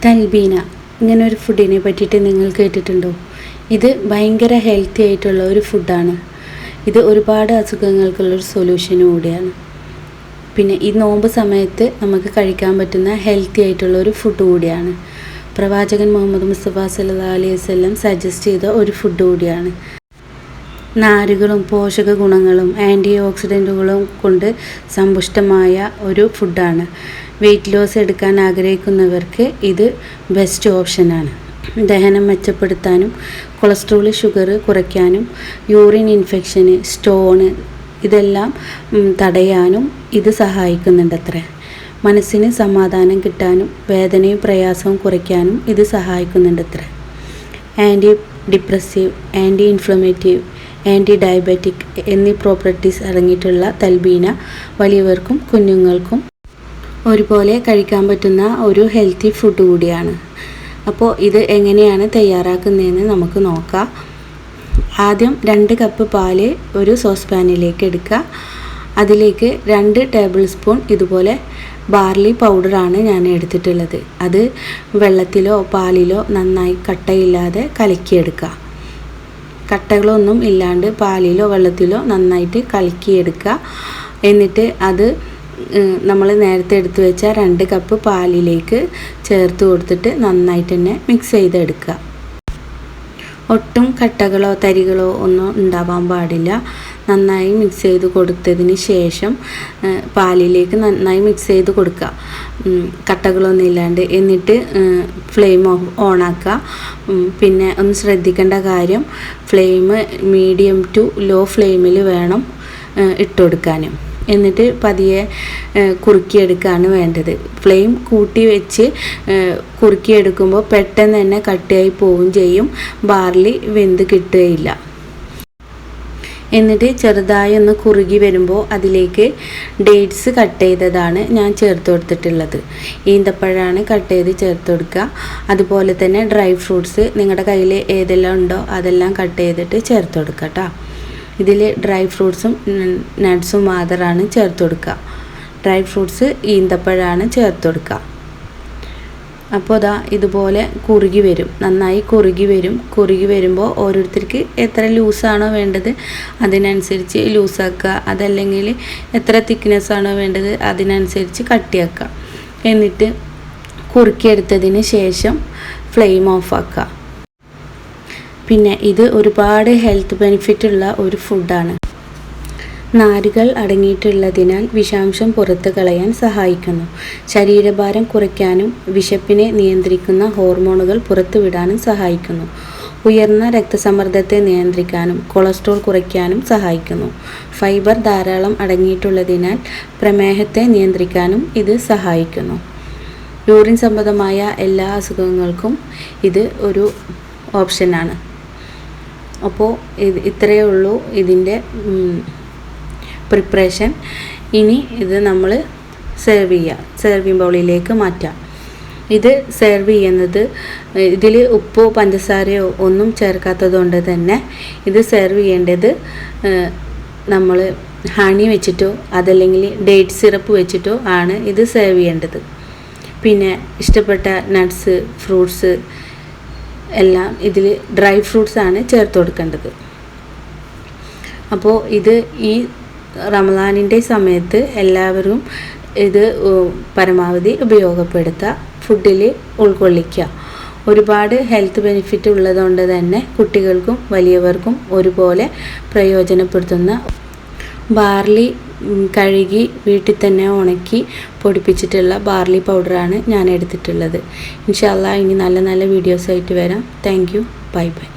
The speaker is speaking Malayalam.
തൽബീന ഇങ്ങനെ ഒരു ഫുഡിനെ പറ്റിയിട്ട് നിങ്ങൾ കേട്ടിട്ടുണ്ടോ? ഇത് ഭയങ്കര ഹെൽത്തി ആയിട്ടുള്ള ഒരു ഫുഡാണ്. ഇത് ഒരുപാട് അസുഖങ്ങൾക്കുള്ളൊരു സൊല്യൂഷനും കൂടിയാണ്. പിന്നെ ഈ നോമ്പ് സമയത്ത് നമുക്ക് കഴിക്കാൻ പറ്റുന്ന ഹെൽത്തി ആയിട്ടുള്ള ഒരു ഫുഡ് കൂടിയാണ്. പ്രവാചകൻ മുഹമ്മദ് മുസ്തഫ സല്ലല്ലാഹു അലൈഹി വസല്ലം സജസ്റ്റ് ചെയ്ത ഒരു ഫുഡ് കൂടിയാണ്. നാരുകളും പോഷക ഗുണങ്ങളും ആൻറ്റി ഓക്സിഡൻറ്റുകളും കൊണ്ട് സമ്പുഷ്ടമായ ഒരു ഫുഡാണ്. വെയിറ്റ് ലോസ് എടുക്കാൻ ആഗ്രഹിക്കുന്നവർക്ക് ഇത് ബെസ്റ്റ് ഓപ്ഷനാണ്. ദഹനം മെച്ചപ്പെടുത്താനും കൊളസ്ട്രോൾ ഷുഗർ കുറയ്ക്കാനും യൂറിൻ ഇൻഫെക്ഷന് സ്റ്റോണ് ഇതെല്ലാം തടയാനും ഇത് സഹായിക്കുന്നുണ്ടത്രേ. മനസ്സിന് സമാധാനം കിട്ടാനും വേദനയും പ്രയാസവും കുറയ്ക്കാനും ഇത് സഹായിക്കുന്നുണ്ടത്രേ. Anti depressive, anti inflammatory, anti diabetic എന്നീ പ്രോപ്പർട്ടീസ് അടങ്ങിയിട്ടുള്ള തൽബീന വലിയവർക്കും കുഞ്ഞുങ്ങൾക്കും ഒരുപോലെ കഴിക്കാൻ പറ്റുന്ന ഒരു ഹെൽത്തി ഫുഡ് കൂടിയാണ്. അപ്പോൾ ഇത് എങ്ങനെയാണ് തയ്യാറാക്കുന്നതെന്ന് നമുക്ക് നോക്കാം. ആദ്യം 2 കപ്പ് പാല് ഒരു സോസ് പാനിലേക്ക് എടുക്കുക. അതിലേക്ക് 2 ടേബിൾ സ്പൂൺ ഇതുപോലെ ബാർലി പൗഡറാണ് ഞാൻ എടുത്തിട്ടുള്ളത്. അത് വെള്ളത്തിലോ പാലിലോ നന്നായി കട്ടയില്ലാതെ കലക്കിയെടുക്കുക. കട്ടകളൊന്നും ഇല്ലാണ്ട് പാലിലോ വെള്ളത്തിലോ നന്നായിട്ട് കലക്കിയെടുക്കുക. എന്നിട്ട് അത് നമ്മൾ നേരത്തെ എടുത്തു വെച്ച 2 കപ്പ് പാലിലേക്ക് ചേർത്ത് കൊടുത്തിട്ട് നന്നായിട്ട് തന്നെ മിക്സ് ചെയ്തെടുക്കുക. ഒട്ടും കട്ടകളോ തരികളോ ഒന്നും ഉണ്ടാവാൻ പാടില്ല. നന്നായി മിക്സ് ചെയ്ത് കൊടുത്തതിന് ശേഷം പാലിലേക്ക് നന്നായി മിക്സ് ചെയ്ത് കൊടുക്കുക, കട്ടകളൊന്നും ഇല്ലാണ്ട്. എന്നിട്ട് ഫ്ലെയിം ഓണാക്കുക. പിന്നെ ഒന്ന് ശ്രദ്ധിക്കേണ്ട കാര്യം, ഫ്ലെയിം മീഡിയം ടു ലോ ഫ്ലെയിമിൽ വേണം ഇട്ടുകൊടുക്കാനും. എന്നിട്ട് പതിയെ കുറുക്കിയെടുക്കുകയാണ് വേണ്ടത്. ഫ്ലെയിം കൂട്ടി വെച്ച് കുറുക്കിയെടുക്കുമ്പോൾ പെട്ടെന്ന് തന്നെ കട്ടിയായി പോവുകയും ചെയ്യും, ബാർലി വെന്ത് കിട്ടുകയില്ല. എന്നിട്ട് ചെറുതായി ഒന്ന് കുറുകി വരുമ്പോൾ അതിലേക്ക് ഡേറ്റ്സ് കട്ട് ചെയ്തതാണ് ഞാൻ ചേർത്ത് കൊടുത്തിട്ടുള്ളത്. ഈന്തപ്പഴമാണ് കട്ട് ചെയ്ത് ചേർത്ത് കൊടുക്കുക. അതുപോലെ തന്നെ ഡ്രൈ ഫ്രൂട്ട്സ് നിങ്ങളുടെ കയ്യിൽ ഏതെല്ലാം ഉണ്ടോ അതെല്ലാം കട്ട് ചെയ്തിട്ട് ചേർത്ത് കൊടുക്കുക കേട്ടോ. ഇതിൽ ഡ്രൈ ഫ്രൂട്ട്സും നട്ട്സും മാത്രമാണ് ചേർത്ത് കൊടുക്കുക. ഡ്രൈ ഫ്രൂട്ട്സ് ഈന്തപ്പഴമാണ് ചേർത്ത് കൊടുക്കുക. അപ്പോൾ ഇതുപോലെ കുറുകി വരും, നന്നായി കുറുകി വരും. കുറുകി വരുമ്പോൾ ഓരോരുത്തർക്ക് എത്ര ലൂസാണോ വേണ്ടത് അതിനനുസരിച്ച് ലൂസാക്കുക, അതല്ലെങ്കിൽ എത്ര തിക്നെസ്സാണോ വേണ്ടത് അതിനനുസരിച്ച് കട്ടിയാക്കുക. എന്നിട്ട് കുറുക്കിയെടുത്തതിന് ശേഷം ഫ്ലെയിം ഓഫാക്കുക. പിന്നെ ഇത് ഒരുപാട് ഹെൽത്ത് ബെനിഫിറ്റുള്ള ഒരു ഫുഡാണ്. നാരുകൾ അടങ്ങിയിട്ടുള്ളതിനാൽ വിഷാംശം പുറത്തു കളയാൻ സഹായിക്കുന്നു. ശരീരഭാരം കുറയ്ക്കാനും വിശപ്പിനെ നിയന്ത്രിക്കുന്ന ഹോർമോണുകൾ പുറത്തുവിടാനും സഹായിക്കുന്നു. ഉയർന്ന രക്തസമ്മർദ്ദത്തെ നിയന്ത്രിക്കാനും കൊളസ്ട്രോൾ കുറയ്ക്കാനും സഹായിക്കുന്നു. ഫൈബർ ധാരാളം അടങ്ങിയിട്ടുള്ളതിനാൽ പ്രമേഹത്തെ നിയന്ത്രിക്കാനും ഇത് സഹായിക്കുന്നു. യൂറിൻ സംബന്ധമായ എല്ലാ അസുഖങ്ങൾക്കും ഇത് ഒരു ഓപ്ഷനാണ്. അപ്പോൾ ഇത്രയേ ഉള്ളൂ ഇതിൻ്റെ പ്രിപ്പറേഷൻ. ഇനി ഇത് നമ്മൾ സെർവിങ് ബൗളിലേക്ക് മാറ്റാം. ഇത് സെർവ് ചെയ്യുന്നത് ഇതിൽ ഉപ്പോ പഞ്ചസാരയോ ഒന്നും ചേർക്കാത്തത് കൊണ്ട് തന്നെ ഇത് സെർവ് ചെയ്യേണ്ടത് നമ്മൾ ഹണി വെച്ചിട്ടോ അതല്ലെങ്കിൽ ഡേറ്റ് സിറപ്പ് വെച്ചിട്ടോ ആണ് ഇത് സെർവ് ചെയ്യേണ്ടത്. പിന്നെ ഇഷ്ടപ്പെട്ട നട്ട്സ് ഫ്രൂട്ട്സ് എല്ലാം ഇതിൽ ഡ്രൈ ഫ്രൂട്ട്സാണ് ചേർത്ത് കൊടുക്കേണ്ടത്. അപ്പോൾ ഇത് ഈ റമദാനിൻ്റെ സമയത്ത് എല്ലാവരും ഇത് പരമാവധി ഉപയോഗപ്പെടുത്തുക, ഫുഡിൽ ഉൾക്കൊള്ളിക്കുക. ഒരുപാട് ഹെൽത്ത് ബെനിഫിറ്റ് ഉള്ളതുകൊണ്ട് തന്നെ കുട്ടികൾക്കും വലിയവർക്കും ഒരുപോലെ പ്രയോജനപ്പെടുത്തുന്ന ബാർലി കഴുകി വീട്ടിൽ തന്നെ ഉണക്കി പൊടിപ്പിച്ചിട്ടുള്ള ബാർലി പൗഡറാണ് ഞാൻ എടുത്തിട്ടുള്ളത്. ഇൻഷാ അല്ലാഹ് ഇനി നല്ല നല്ല വീഡിയോസായിട്ട് വരാം. Thank you. Bye bye.